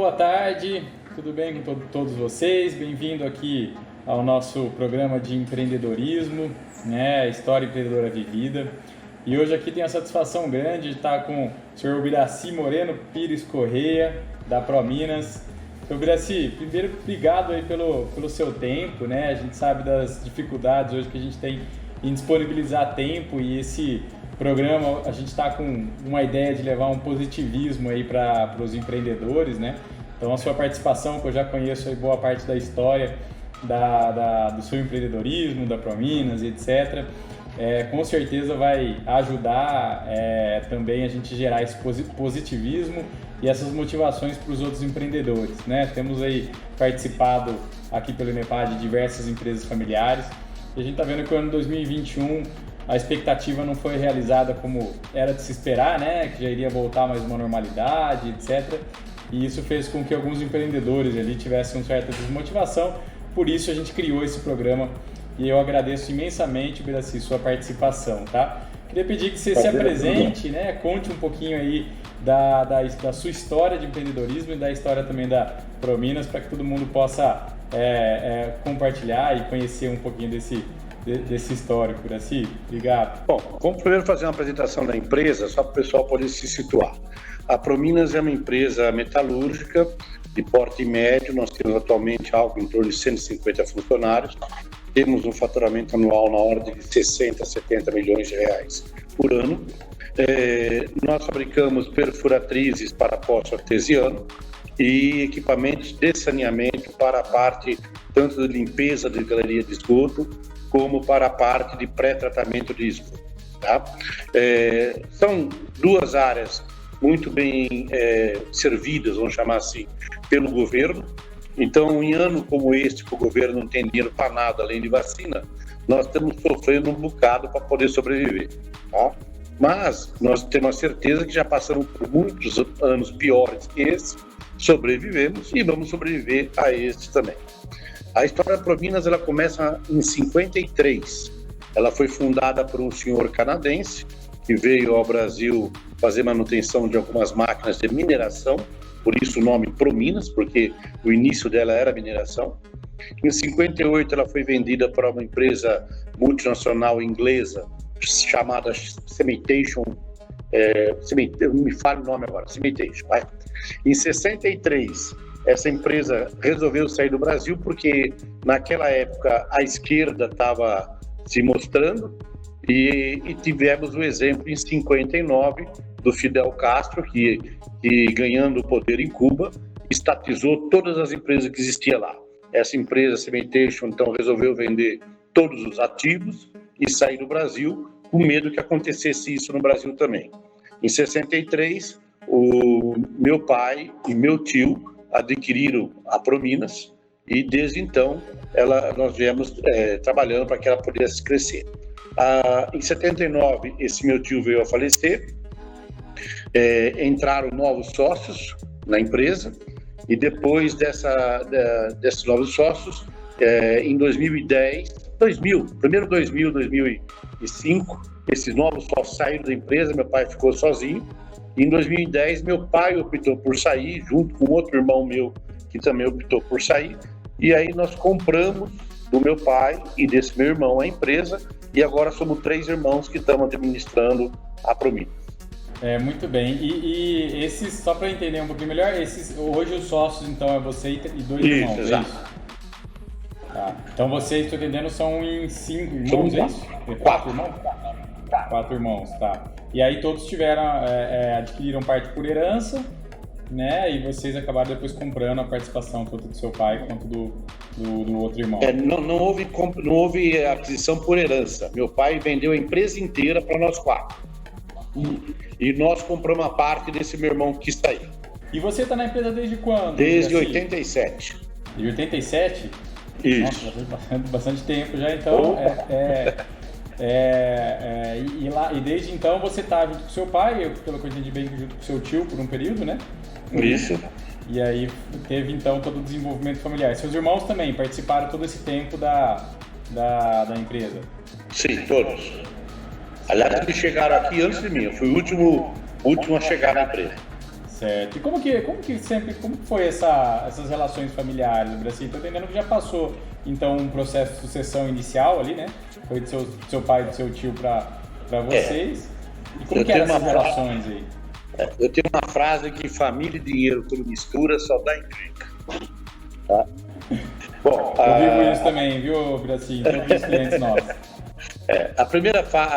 boa tarde, tudo bem com todos vocês? Bem-vindo aqui ao nosso programa de empreendedorismo, né? História empreendedora vivida. E hoje aqui tenho a satisfação grande de estar com o senhor Ubiraci Moreno Pires Correia, da ProMinas. Então, Ubiraci, primeiro, obrigado aí pelo seu tempo, né? A gente sabe das dificuldades hoje que a gente tem em disponibilizar tempo, e esse programa a gente está com uma ideia de levar um positivismo aí para os empreendedores, né? Então a sua participação, que eu já conheço aí boa parte da história do seu empreendedorismo, da ProMinas e etc., com certeza vai ajudar também a gente gerar esse positivismo e essas motivações para os outros empreendedores, né? Temos aí participado aqui pelo INEPAD de diversas empresas familiares, e a gente está vendo que o ano 2021 a expectativa não foi realizada como era de se esperar, né? Que já iria voltar mais uma normalidade, etc. E isso fez com que alguns empreendedores ali tivessem uma certa desmotivação. Por isso a gente criou esse programa, e eu agradeço imensamente, Ubiraci, sua participação, tá? Queria pedir que você se apresente, né? Conte um pouquinho aí da sua história de empreendedorismo e da história também da ProMinas, para que todo mundo possa compartilhar e conhecer um pouquinho desse histórico, Ubiraci. Obrigado. Bom, vamos primeiro fazer uma apresentação da empresa, só para o pessoal poder se situar. A ProMinas é uma empresa metalúrgica de porte médio. Nós temos atualmente algo em torno de 150 funcionários. Temos um faturamento anual na ordem de 60 a 70 milhões de reais por ano. Nós fabricamos perfuratrizes para poço artesiano e equipamentos de saneamento para a parte tanto de limpeza de galeria de esgoto como para a parte de pré-tratamento de esgoto. Tá? São duas áreas muito bem servidas, vamos chamar assim, pelo governo. Então, em ano como este, que o governo não tem dinheiro para nada além de vacina, nós estamos sofrendo um bocado para poder sobreviver. Tá? Mas nós temos a certeza que já passamos por muitos anos piores que esse, sobrevivemos e vamos sobreviver a este também. A história da ProMinas, ela começa em 53. Ela foi fundada por um senhor canadense que veio ao Brasil fazer manutenção de algumas máquinas de mineração, por isso o nome ProMinas, porque o início dela era mineração. Em 58 ela foi vendida para uma empresa multinacional inglesa chamada Cementation, me fala o nome agora, Cementation, vai. Em 63 essa empresa resolveu sair do Brasil porque naquela época a esquerda estava se mostrando, e tivemos o exemplo em 59 do Fidel Castro, que ganhando o poder em Cuba, estatizou todas as empresas que existiam lá. Essa empresa, Cementation, então resolveu vender todos os ativos e sair do Brasil, com medo que acontecesse isso no Brasil também. Em 63, o meu pai e meu tio adquiriram a ProMinas, e desde então nós viemos trabalhando para que ela pudesse crescer. Em 79, esse meu tio veio a falecer, entraram novos sócios na empresa, e depois desses novos sócios, em 2005, esses novos sócios saíram da empresa, meu pai ficou sozinho. Em 2010, meu pai optou por sair, junto com outro irmão meu, que também optou por sair, e aí nós compramos do meu pai e desse meu irmão a empresa, e agora somos 3 irmãos que estamos administrando a ProMinas. Muito bem. E esses, só para entender um pouquinho melhor, hoje os sócios, então, é você e 2 irmãos, exato. É isso? Tá. Então vocês, estou entendendo, são em 5 irmãos, é isso? 4 irmãos? 4 irmãos, tá. E aí todos adquiriram parte por herança, né? E vocês acabaram depois comprando a participação tanto do seu pai quanto do outro irmão. Não houve aquisição por herança. Meu pai vendeu a empresa inteira para nós 4. E nós compramos a parte desse meu irmão que está aí. E você está na empresa desde quando? Desde 87. De 87? Isso. Nossa, já foi bastante tempo já, então. E desde então você está junto com seu pai, pelo que eu entendi bem, junto com seu tio por um período, né? Isso. E aí teve então todo o desenvolvimento familiar. Seus irmãos também participaram todo esse tempo da empresa? Sim, todos. Aliás, eles chegaram aqui antes de mim. Eu fui o último a chegar na empresa. Certo. E como que foi essas relações familiares no Brasil? Estou entendendo que já passou, então, um processo de sucessão inicial ali, né? Foi do seu pai e do seu tio para vocês. E como que eram essas relações aí? Eu tenho uma frase que família e dinheiro por mistura só dá encrenca. Tá? Bom, eu vivo isso também, viu, Brasil? Todos os clientes nossos. A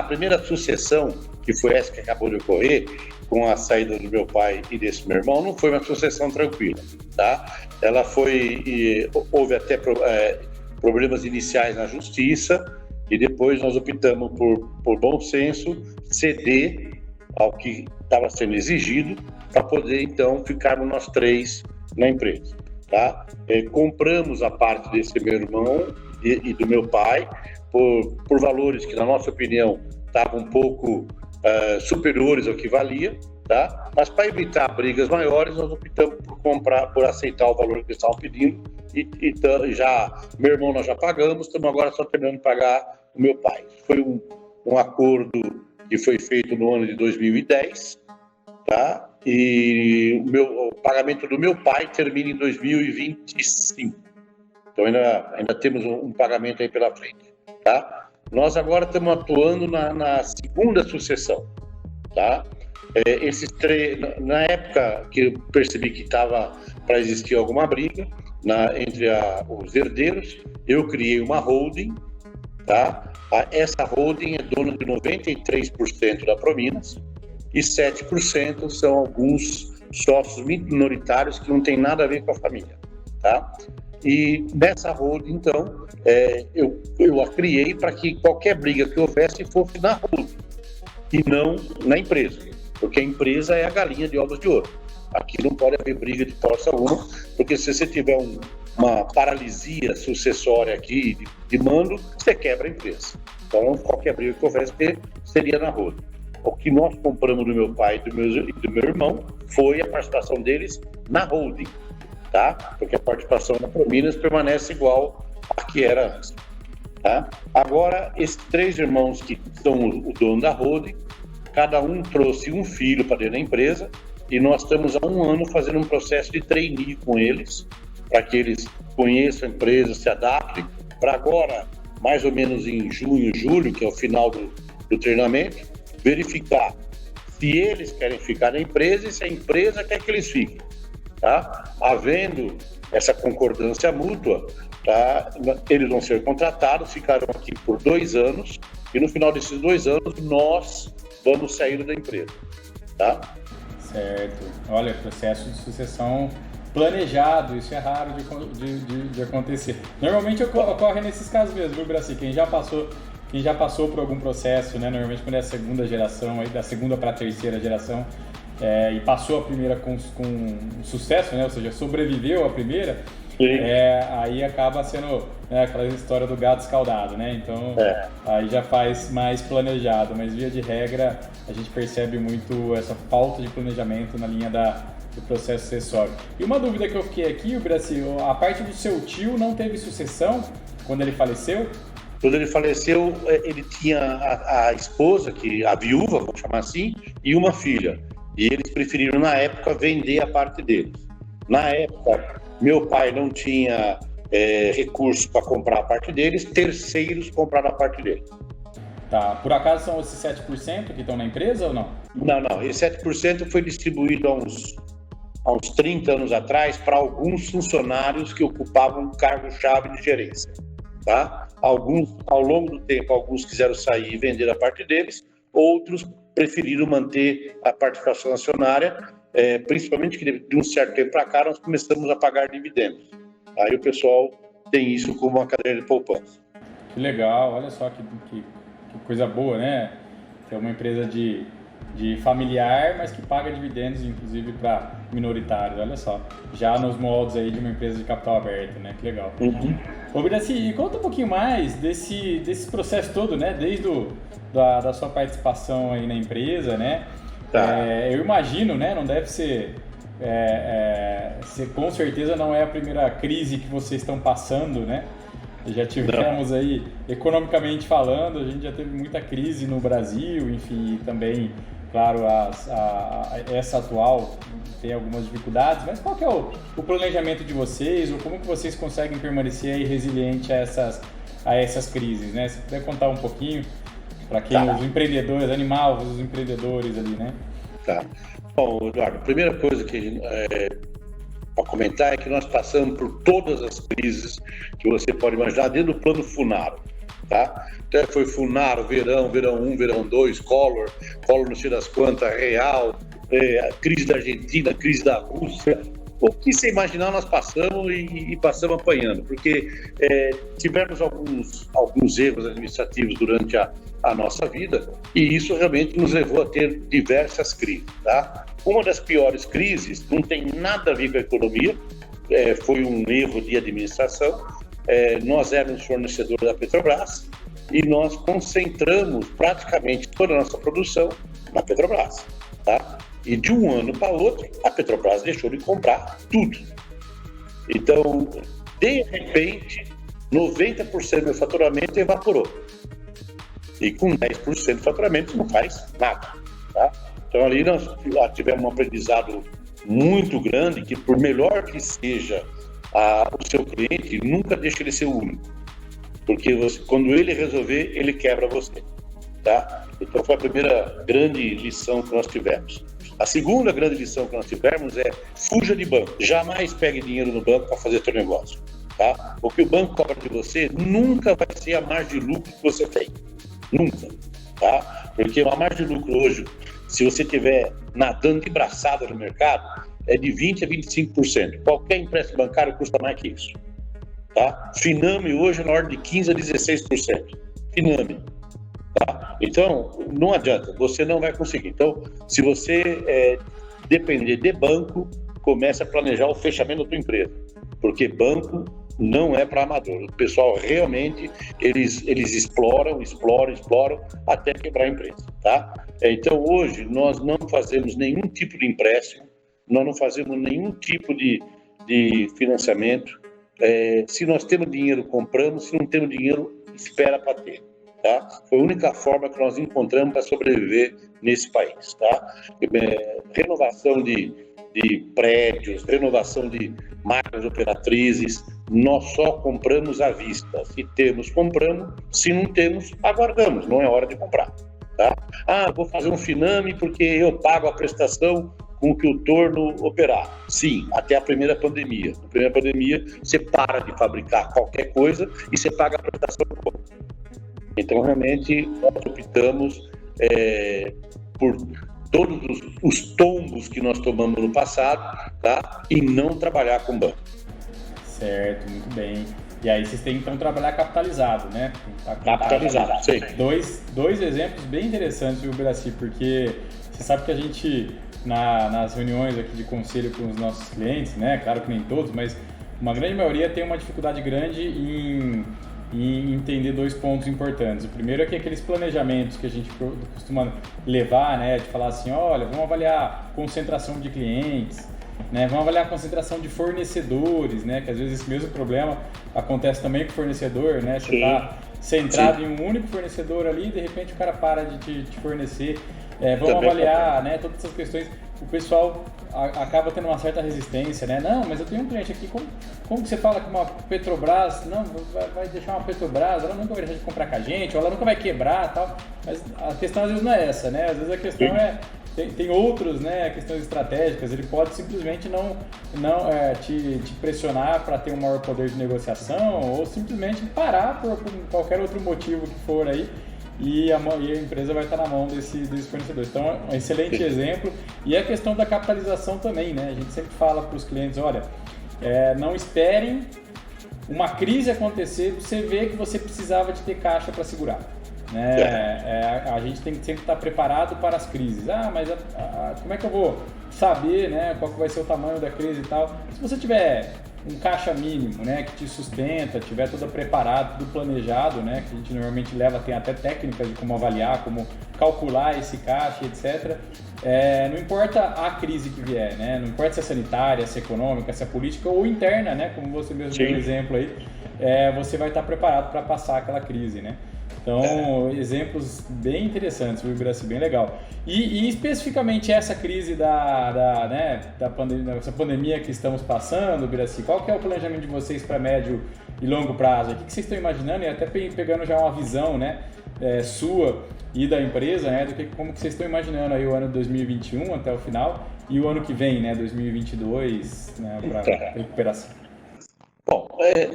primeira sucessão, que foi essa que acabou de ocorrer, com a saída do meu pai e desse meu irmão, não foi uma sucessão tranquila, tá? Ela houve até problemas iniciais na justiça, e depois nós optamos por bom senso, ceder ao que estava sendo exigido, para poder, então, ficarmos nós três na empresa, tá? Compramos a parte desse meu irmão e do meu pai, por valores que, na nossa opinião, estavam um pouco superiores ao que valia, tá? Mas para evitar brigas maiores, nós optamos por aceitar o valor que eles estavam pedindo, e meu irmão nós já pagamos, estamos agora só terminando de pagar o meu pai. Foi um acordo que foi feito no ano de 2010, tá? E o pagamento do meu pai termina em 2025. Então ainda temos um pagamento aí pela frente, tá? Nós agora estamos atuando na segunda sucessão, tá? Na época que eu percebi que estava para existir alguma briga entre os herdeiros, eu criei uma holding, tá? Essa holding é dona de 93% da Prominas e 7% são alguns sócios minoritários que não tem nada a ver com a família, tá? E nessa holding, então, eu a criei para que qualquer briga que houvesse fosse na holding e não na empresa, porque a empresa é a galinha de ovos de ouro. Aqui não pode haver briga de força alguma, porque se você tiver uma paralisia sucessória aqui de mando, você quebra a empresa. Então, qualquer briga que houvesse seria na holding. O que nós compramos do meu pai e do meu irmão foi a participação deles na holding, tá? Porque a participação na Prominas permanece igual a que era antes, tá? Agora, esses três irmãos que são o dono da holding, cada um trouxe um filho para dentro da empresa, e nós estamos há um ano fazendo um processo de trainee com eles, para que eles conheçam a empresa, se adaptem, para agora, mais ou menos em junho, julho, que é o final do treinamento, verificar se eles querem ficar na empresa e se a empresa quer que eles fiquem, tá? Havendo essa concordância mútua, tá? Eles vão ser contratados, ficarão aqui por 2 anos, e no final desses 2 anos nós vamos sair da empresa, tá? Certo. Olha, processo de sucessão planejado, isso é raro de acontecer. Normalmente ocorre nesses casos mesmo, viu, Brasil? Quem já passou por algum processo, né? Normalmente quando é a segunda geração, aí da segunda para a terceira geração, e passou a primeira com sucesso, né? Ou seja, sobreviveu a primeira, aí acaba sendo, né, aquela história do gado escaldado, né? Então, aí já faz mais planejado, mas via de regra a gente percebe muito essa falta de planejamento na linha do processo sucessório. E uma dúvida que eu fiquei aqui, Brasil, a parte do seu tio não teve sucessão quando ele faleceu? Quando ele faleceu, ele tinha a esposa, a viúva, vamos chamar assim, e uma filha. E eles preferiram, na época, vender a parte deles. Na época, meu pai não tinha recurso para comprar a parte deles, terceiros compraram a parte dele. Tá. Por acaso são esses 7% que estão na empresa ou não? Não. Esse 7% foi distribuído há uns 30 anos atrás para alguns funcionários que ocupavam cargo-chave de gerência, tá? Alguns, ao longo do tempo, alguns quiseram sair e vender a parte deles, outros preferiram manter a participação acionária, principalmente que de um certo tempo para cá nós começamos a pagar dividendos. Aí o pessoal tem isso como uma cadeira de poupança. Que legal, olha só que coisa boa, né? Ter uma empresa de familiar, mas que paga dividendos, inclusive, para minoritários, olha só. Já nos moldes aí de uma empresa de capital aberto, né? Que legal. Ô, Biraci, conta um pouquinho mais desse processo todo, né? Desde da sua participação aí na empresa, né? Tá. Eu imagino, né? Não deve ser... com certeza não é a primeira crise que vocês estão passando, né? Já tivemos aí, economicamente falando, a gente já teve muita crise no Brasil, enfim, e também, claro, essa atual tem algumas dificuldades, mas qual que é o planejamento de vocês, ou como que vocês conseguem permanecer aí resiliente a essas crises, né? Se puder contar um pouquinho para quem os empreendedores, animal, os empreendedores ali, né? Tá. Bom, Eduardo, a primeira coisa que para comentar é que nós passamos por todas as crises que você pode imaginar dentro do plano Funaro, tá? Então foi Funaro, verão 1, verão 2, Collor não sei das quantas, Real, a crise da Argentina, a crise da Rússia. O que você imaginar nós passamos e passamos apanhando, porque tivemos alguns erros administrativos durante a nossa vida e isso realmente nos levou a ter diversas crises, tá? Uma das piores crises não tem nada a ver com a economia, foi um erro de administração. Nós éramos fornecedores da Petrobras e nós concentramos praticamente toda a nossa produção na Petrobras, tá? E de um ano para outro, a Petrobras deixou de comprar tudo. Então, de repente, 90% do faturamento evaporou. E com 10% do faturamento não faz nada, tá? Então, ali nós tivemos um aprendizado muito grande, que por melhor que seja o seu cliente, nunca deixe ele ser o único. Porque quando ele resolver, ele quebra você, tá? Então, foi a primeira grande lição que nós tivemos. A segunda grande lição que nós tivemos é fuja de banco. Jamais pegue dinheiro no banco para fazer seu negócio, tá? O que o banco cobra de você nunca vai ser a margem de lucro que você tem. Nunca, tá? Porque uma margem de lucro hoje, se você estiver nadando de braçada no mercado, é de 20% a 25%. Qualquer empréstimo bancário custa mais que isso, tá? Finame hoje na ordem de 15% a 16%. Finame, tá? Então, não adianta, você não vai conseguir. Então, se você depender de banco, comece a planejar o fechamento da tua empresa, porque banco não é para amador. O pessoal realmente, eles exploram até quebrar a empresa, tá? Então, hoje, nós não fazemos nenhum tipo de empréstimo, nós não fazemos nenhum tipo de financiamento. Se nós temos dinheiro, compramos. Se não temos dinheiro, espera para ter, tá? Foi a única forma que nós encontramos para sobreviver nesse país, tá? Renovação de prédios, renovação de máquinas operatrizes, nós só compramos à vista. Se temos, compramos. Se não temos, aguardamos. Não é hora de comprar, tá? Vou fazer um Finame porque eu pago a prestação com que o torno operar. Sim, até a primeira pandemia. Na primeira pandemia, você para de fabricar qualquer coisa e você paga a prestação do banco. Então, realmente, nós optamos por todos os tombos que nós tomamos no passado, tá? E não trabalhar com banco. Certo, muito bem. E aí vocês têm então trabalhar capitalizado, né? Capitalizado, sim. Dois exemplos bem interessantes, viu, Biraci? Porque você sabe que a gente, nas reuniões aqui de conselho com os nossos clientes, né? Claro que nem todos, mas uma grande maioria tem uma dificuldade grande em entender dois pontos importantes. O primeiro é que aqueles planejamentos que a gente costuma levar, né? De falar assim, olha, vamos avaliar concentração de clientes, né? Vamos avaliar a concentração de fornecedores, né? Que às vezes esse mesmo problema acontece também com o fornecedor, né? Você está centrado em um único fornecedor ali e de repente o cara para de te fornecer. Vamos avaliar, né? Todas essas questões. O pessoal acaba tendo uma certa resistência, né? Não, mas eu tenho um cliente aqui, como que você fala que uma Petrobras, não, vai deixar uma Petrobras, ela nunca vai deixar de comprar com a gente, ou ela nunca vai quebrar e tal. Mas a questão às vezes não é essa, né? Às vezes a questão tem outros, né, questões estratégicas. Ele pode simplesmente não te pressionar para ter um maior poder de negociação ou simplesmente parar por qualquer outro motivo que for aí e a empresa vai estar na mão desse fornecedor. Então, é um excelente exemplo. E a questão da capitalização também, né? A gente sempre fala para os clientes, olha, não esperem uma crise acontecer, você vê que você precisava de ter caixa para segurar. A gente tem que sempre estar preparado para as crises. Mas como é que eu vou saber, né, qual que vai ser o tamanho da crise e tal? Se você tiver um caixa mínimo, né, que te sustenta, tiver tudo preparado, tudo planejado, né, que a gente normalmente tem até técnicas de como avaliar, como calcular esse caixa, etc. Não importa a crise que vier, né, não importa se é sanitária, se é econômica, se é política ou interna, né, como você mesmo deu um exemplo aí, você vai estar preparado para passar aquela crise, né. Então, exemplos bem interessantes, o Ibiraci, bem legal. E especificamente essa crise da pandemia, essa pandemia que estamos passando, Ibiraci, qual que é o planejamento de vocês para médio e longo prazo? O que vocês estão imaginando e até pegando já uma visão, né, sua e da empresa, né, como que vocês estão imaginando aí o ano de 2021 até o final e o ano que vem, né, 2022, né, para recuperação? Bom,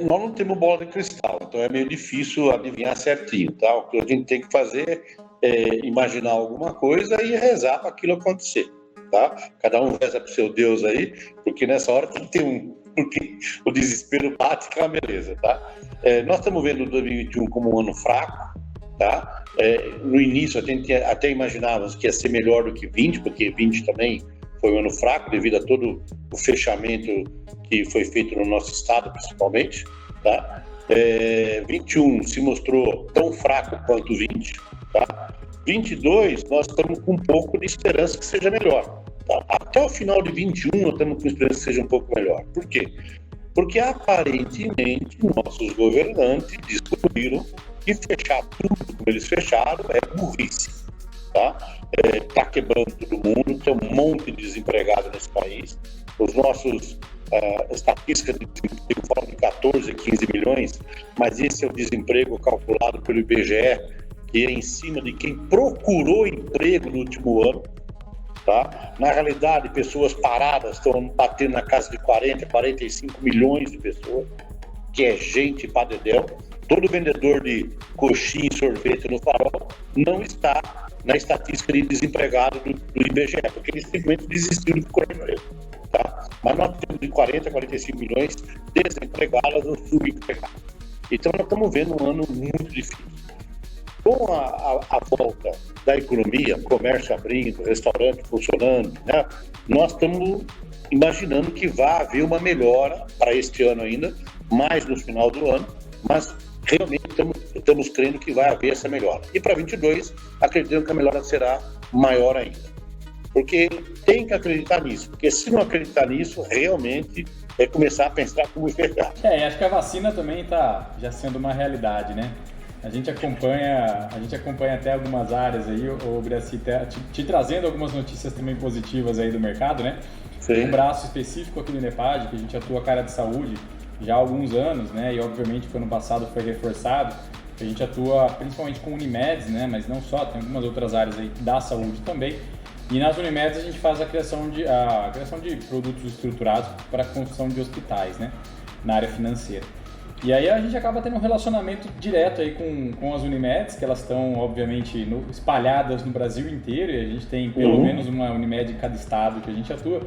nós não temos bola de cristal, então é meio difícil adivinhar certinho, tá? O que a gente tem que fazer é imaginar alguma coisa e rezar para aquilo acontecer, tá? Cada um reza para o seu Deus aí, porque nessa hora tem que ter porque o desespero bate com a beleza, tá? Nós estamos vendo o 2021 como um ano fraco, tá? No início a gente até imaginávamos que ia ser melhor do que 20, porque 20 também foi um ano fraco devido a todo o fechamento que foi feito no nosso estado, principalmente, tá? 21 se mostrou tão fraco quanto 20, tá? 22 nós estamos com um pouco de esperança que seja melhor, tá? Até o final de 21 nós estamos com esperança que seja um pouco melhor. Por quê? Porque aparentemente nossos governantes descobriram que fechar tudo como eles fecharam é burrice, tá? Está quebrando todo mundo, tem um monte de desempregado nesse país. Os nossos estatísticas de desemprego falam de 14, 15 milhões, mas esse é o desemprego calculado pelo IBGE, que é em cima de quem procurou emprego no último ano, tá? Na realidade, pessoas paradas estão batendo na casa de 40, 45 milhões de pessoas, que é gente pra dedéu. Todo vendedor de coxinha e sorvete no Farol não está na estatística de desempregado do IBGE, porque eles simplesmente desistiram de procurar emprego, tá? Mas nós temos de 40 a 45 milhões desempregadas ou subempregadas. Então nós estamos vendo um ano muito difícil. Com a volta da economia, comércio abrindo, restaurante funcionando, né, nós estamos imaginando que vai haver uma melhora para este ano ainda, mais no final do ano, mas realmente estamos crendo que vai haver essa melhora. E para 22, acreditamos que a melhora será maior ainda. Porque tem que acreditar nisso, porque se não acreditar nisso, realmente é começar a pensar como fechar. Acho que a vacina também está já sendo uma realidade, né? A gente acompanha até algumas áreas aí, o Ibiraci te trazendo algumas notícias também positivas aí do mercado, né? Sim. Tem um braço específico aqui no Inepad, que a gente atua cara de saúde já há alguns anos, né? E obviamente que ano passado foi reforçado. A gente atua principalmente com Unimedes, né? Mas não só, tem algumas outras áreas aí da saúde também. E nas Unimedes a gente faz a criação de produtos estruturados para a construção de hospitais, né? Na área financeira. E aí a gente acaba tendo um relacionamento direto aí com as Unimedes, que elas estão, obviamente, espalhadas no Brasil inteiro, e a gente tem pelo menos uma Unimed em cada estado que a gente atua.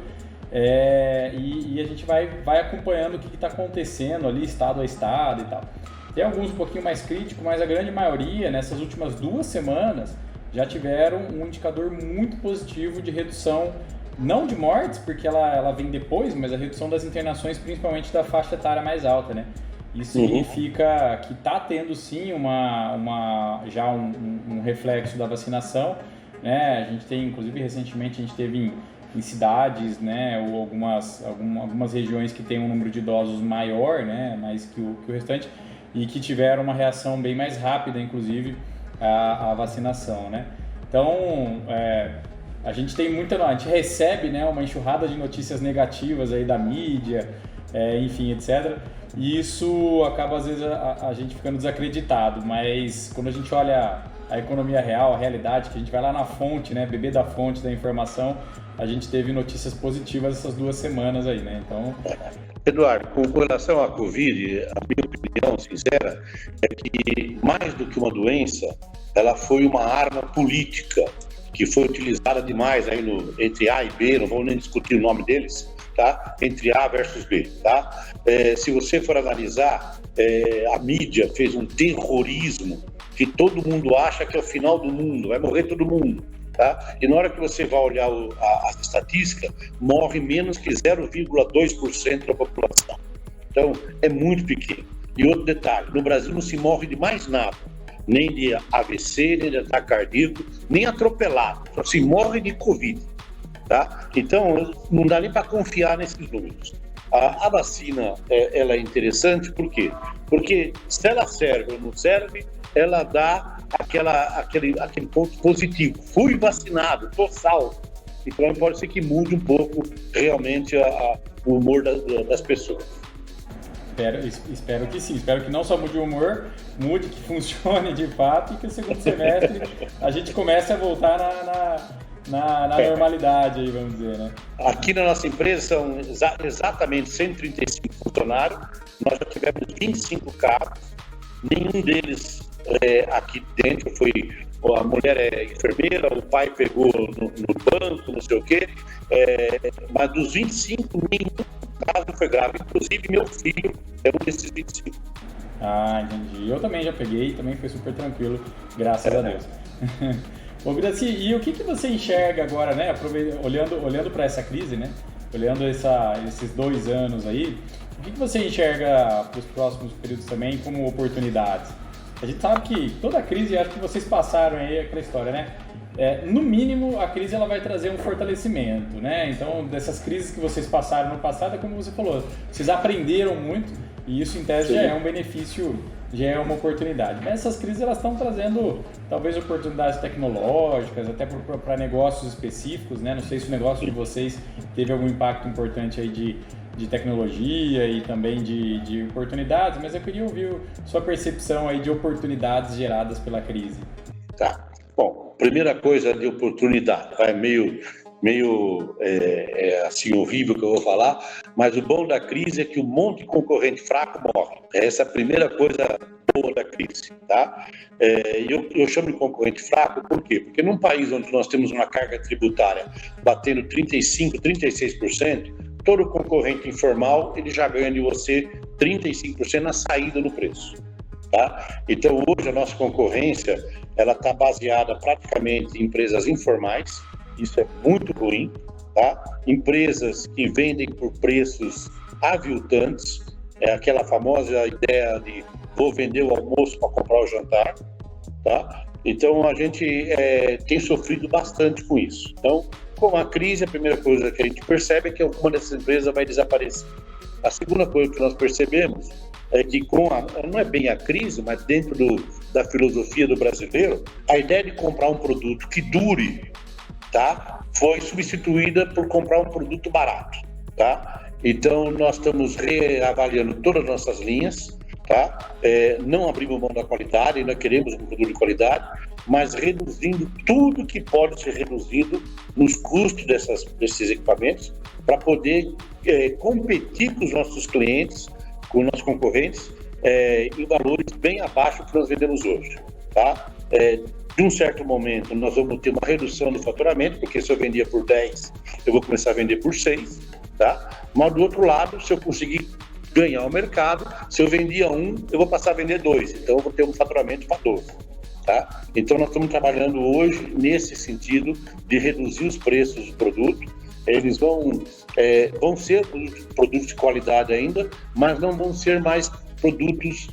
E a gente vai acompanhando o que está acontecendo ali, estado a estado e tal. Tem alguns um pouquinho mais críticos, mas a grande maioria, nessas últimas 2 semanas, já tiveram um indicador muito positivo de redução, não de mortes, porque ela vem depois, mas a redução das internações, principalmente da faixa etária mais alta, né? Isso significa que está tendo sim já um reflexo da vacinação, né? A gente tem, inclusive recentemente, a gente teve em cidades, né, ou algumas regiões que tem um número de idosos maior, né, mais que o restante, e que tiveram uma reação bem mais rápida, inclusive, à vacinação, né? Então, a gente recebe, né, uma enxurrada de notícias negativas aí da mídia, enfim, etc. E isso acaba, às vezes, a gente ficando desacreditado, mas quando a gente olha a economia real, a realidade, que a gente vai lá na fonte, né, beber da fonte da informação, a gente teve notícias positivas essas 2 semanas aí, né? Então... Eduardo, com relação à Covid, a minha opinião sincera é que, mais do que uma doença, ela foi uma arma política que foi utilizada demais aí entre A e B, não vou nem discutir o nome deles, tá? Entre A versus B, tá? Se você for analisar, a mídia fez um terrorismo que todo mundo acha que é o final do mundo, vai morrer todo mundo, tá? E na hora que você vai olhar a estatística, morre menos que 0,2% da população. Então, é muito pequeno. E outro detalhe, no Brasil não se morre de mais nada, nem de AVC, nem de ataque cardíaco, nem atropelado, só se morre de Covid, tá? Então, não dá nem para confiar nesses números. A vacina, ela é interessante, por quê? Porque se ela serve ou não serve, ela dá aquele ponto positivo. Fui vacinado, estou salvo. Então, pode ser que mude um pouco realmente o humor das pessoas. Espero que sim. Espero que não só mude o humor, mude, que funcione de fato e que o segundo semestre a gente comece a voltar na normalidade, aí, vamos dizer, né? Aqui na nossa empresa são exatamente 135 funcionários. Nós já tivemos 25 casos. Nenhum deles aqui dentro foi... A mulher é enfermeira, o pai pegou no banco, não sei o quê. Mas dos 25, nenhum caso foi grave. Inclusive, meu filho é um desses 25. Ah, entendi. Eu também já peguei, também foi super tranquilo, graças a Deus. Ô, Guiraci, e o que você enxerga agora, né? Olhando para essa crise, né? Olhando esses 2 anos aí, o que você enxerga para os próximos períodos também como oportunidades? A gente sabe que toda a crise, acho que vocês passaram aí aquela história, né? No mínimo, a crise ela vai trazer um fortalecimento, né? Então, dessas crises que vocês passaram no passado, é como você falou, vocês aprenderam muito e isso, em tese, já é um benefício, já é uma oportunidade. Mas essas crises, elas estão trazendo, talvez, oportunidades tecnológicas, até para negócios específicos, né? Não sei se o negócio de vocês teve algum impacto importante aí de tecnologia e também de oportunidades, mas eu queria ouvir sua percepção aí de oportunidades geradas pela crise. Tá. Bom, primeira coisa de oportunidade, é meio assim horrível que eu vou falar, mas o bom da crise é que um monte de concorrente fraco morre. Essa é a primeira coisa boa da crise, tá? Eu chamo de concorrente fraco, por quê? Porque num país onde nós temos uma carga tributária batendo 35%, 36%, todo concorrente informal ele já ganha de você 35% na saída do preço, tá? Então hoje a nossa concorrência ela está baseada praticamente em empresas informais. Isso é muito ruim, tá? Empresas que vendem por preços aviltantes, é aquela famosa ideia de vou vender o almoço para comprar o jantar, tá? Então a gente tem sofrido bastante com isso. Então, com a crise, a primeira coisa que a gente percebe é que alguma dessas empresas vai desaparecer. A segunda coisa que nós percebemos é que não é bem a crise, mas dentro da filosofia do brasileiro, a ideia de comprar um produto que dure, tá, foi substituída por comprar um produto barato, tá? Então nós estamos reavaliando todas as nossas linhas, tá? Não abrimos mão da qualidade, ainda queremos um produto de qualidade, mas reduzindo tudo que pode ser reduzido nos custos desses equipamentos para poder competir com os nossos clientes, com os nossos concorrentes, em valores bem abaixo do que nós vendemos hoje, tá? De um certo momento, nós vamos ter uma redução do faturamento, porque se eu vendia por 10, eu vou começar a vender por 6, tá? Mas do outro lado, se eu conseguir ganhar o mercado, se eu vendia 1, eu vou passar a vender 2, então eu vou ter um faturamento para 12, tá? Então nós estamos trabalhando hoje nesse sentido de reduzir os preços do produto. Eles vão ser produtos de qualidade ainda, mas não vão ser mais produtos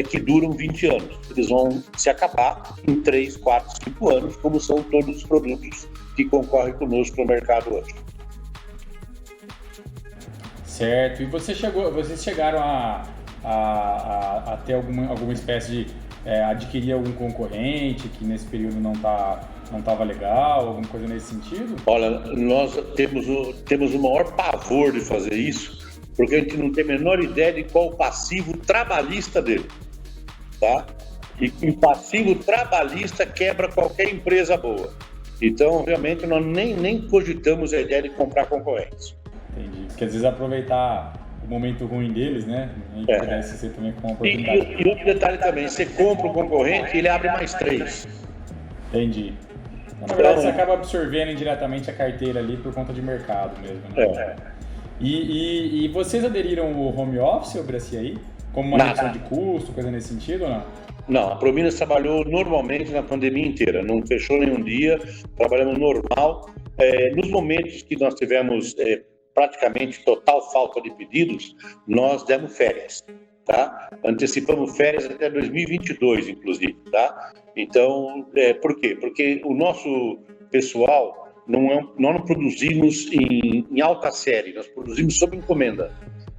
que duram 20 anos. Eles vão se acabar em 3, 4, 5 anos, como são todos os produtos que concorrem conosco no mercado hoje. Certo. E vocês chegaram a ter alguma espécie de adquirir algum concorrente que nesse período não estava legal, alguma coisa nesse sentido? Olha, nós temos o maior pavor de fazer isso, porque a gente não tem a menor ideia de qual o passivo trabalhista dele, tá? E o passivo trabalhista quebra qualquer empresa boa. Então, realmente, nós nem cogitamos a ideia de comprar concorrentes. Entendi. Porque às vezes aproveitar o momento ruim deles, né? E pudesse ser também com uma oportunidade. E outro detalhe também, você compra o concorrente, ele abre mais 3. Entendi. Então, na verdade, você acaba absorvendo indiretamente a carteira ali por conta de mercado mesmo, né? E vocês aderiram ao home office, ou aí? Como uma redução de custo, coisa nesse sentido ou não? Não, a Prominas trabalhou normalmente na pandemia inteira, não fechou nenhum dia, trabalhamos normal. Nos momentos que nós tivemos praticamente total falta de pedidos, nós demos férias, tá? Antecipamos férias até 2022, inclusive, tá? Então, por quê? Porque o nosso pessoal, nós não produzimos em alta série, nós produzimos sob encomenda.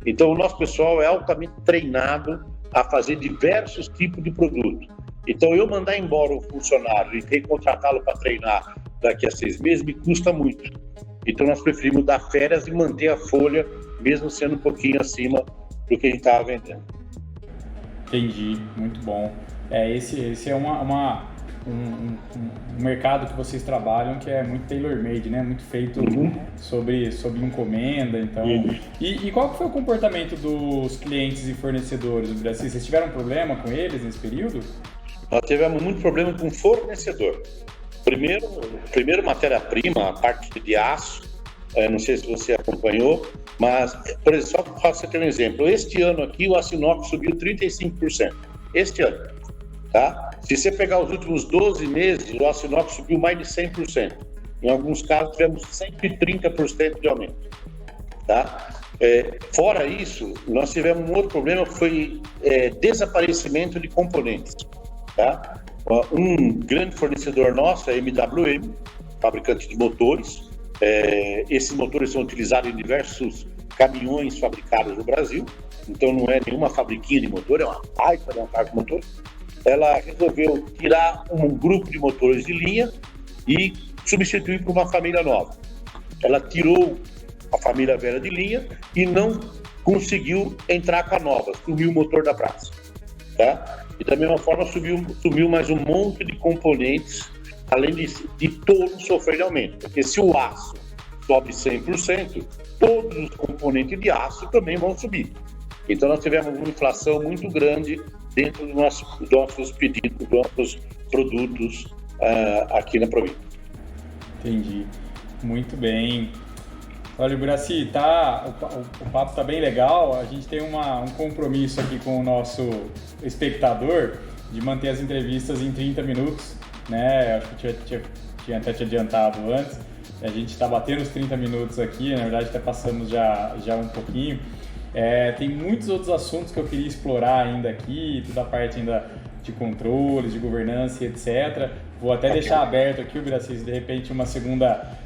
Então, o nosso pessoal é altamente treinado a fazer diversos tipos de produto. Então, eu mandar embora o funcionário e recontratá-lo para treinar daqui a 6 meses me custa muito. Então, nós preferimos dar férias e manter a folha, mesmo sendo um pouquinho acima do que a gente estava vendendo. Entendi, muito bom. Esse é um mercado que vocês trabalham que é muito tailor-made, né? Muito feito sobre encomenda. Então. E qual que foi o comportamento dos clientes e fornecedores do Brasil? Vocês tiveram problema com eles nesse período? Nós tivemos muito problema com o fornecedor. Primeiro matéria-prima, a parte de aço, não sei se você acompanhou, mas, por exemplo, só para você ter um exemplo, este ano aqui o aço inox subiu 35%. Este ano, tá? Se você pegar os últimos 12 meses, o aço inox subiu mais de 100%. Em alguns casos, tivemos 130% de aumento, tá? Fora isso, nós tivemos um outro problema que foi desaparecimento de componentes, tá? Um grande fornecedor nosso é a MWM, fabricante de motores. Esses motores são utilizados em diversos caminhões fabricados no Brasil, então não é nenhuma fabriquinha de motor, é uma baita de uma fábrica de motor. Ela resolveu tirar um grupo de motores de linha e substituir por uma família nova. Ela tirou a família velha de linha e não conseguiu entrar com a nova, sumiu o motor da praça, tá? E da mesma forma sumiu mais um monte de componentes, além de todos sofrerem aumento. Porque se o aço sobe 100%, todos os componentes de aço também vão subir. Então nós tivemos uma inflação muito grande dentro dos nossos pedidos, dos nossos produtos aqui na província. Entendi. Muito bem. Olha, Buraci, o papo tá bem legal. A gente tem um compromisso aqui com o nosso espectador de manter as entrevistas em 30 minutos, né? Acho que tinha até te adiantado antes. A gente está batendo os 30 minutos aqui, na verdade até passamos já um pouquinho. Tem muitos outros assuntos que eu queria explorar ainda aqui, toda a parte ainda de controles, de governança e etc. Vou até deixar aberto aqui, Buraci, de repente uma segunda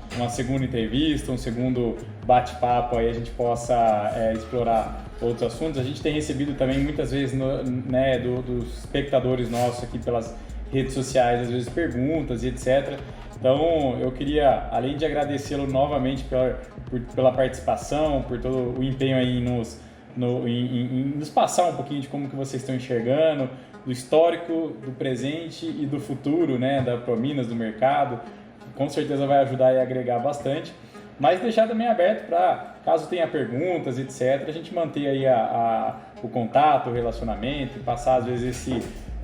entrevista, um segundo bate-papo, aí a gente possa explorar outros assuntos. A gente tem recebido também muitas vezes dos espectadores nossos aqui pelas redes sociais, às vezes perguntas e etc. Então eu queria, além de agradecê-lo novamente pela participação, por todo o empenho aí em nos passar um pouquinho de como que vocês estão enxergando, do histórico, do presente e do futuro, né, da Prominas, do mercado. Com certeza vai ajudar e agregar bastante, mas deixar também aberto para, caso tenha perguntas, etc., a gente manter aí o contato, o relacionamento, e passar às vezes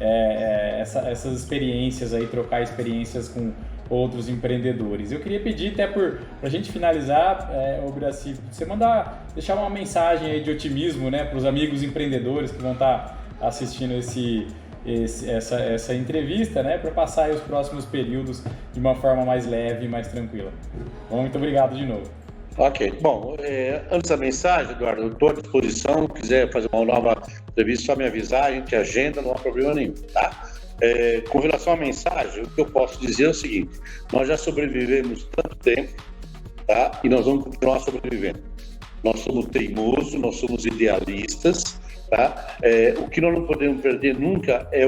essas experiências aí, trocar experiências com outros empreendedores. Eu queria pedir até para a gente finalizar, Buraci, você deixar uma mensagem aí de otimismo, né, para os amigos empreendedores que vão estar assistindo essa entrevista, né, para passar aí os próximos períodos de uma forma mais leve e mais tranquila. Bom, muito obrigado de novo. Ok. Bom, antes da mensagem, Eduardo, eu estou à disposição. Se quiser fazer uma nova entrevista, só me avisar, a gente agenda, não há problema nenhum, tá? Com relação à mensagem, o que eu posso dizer é o seguinte: nós já sobrevivemos tanto tempo, tá? E nós vamos continuar sobrevivendo. Nós somos teimosos, nós somos idealistas, tá? O que nós não podemos perder nunca é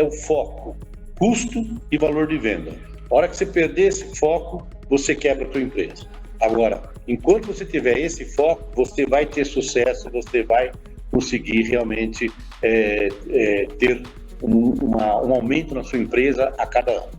o foco, custo e valor de venda. A hora que você perder esse foco, você quebra a tua empresa. Agora, enquanto você tiver esse foco, você vai ter sucesso, você vai conseguir realmente ter um aumento na sua empresa a cada ano.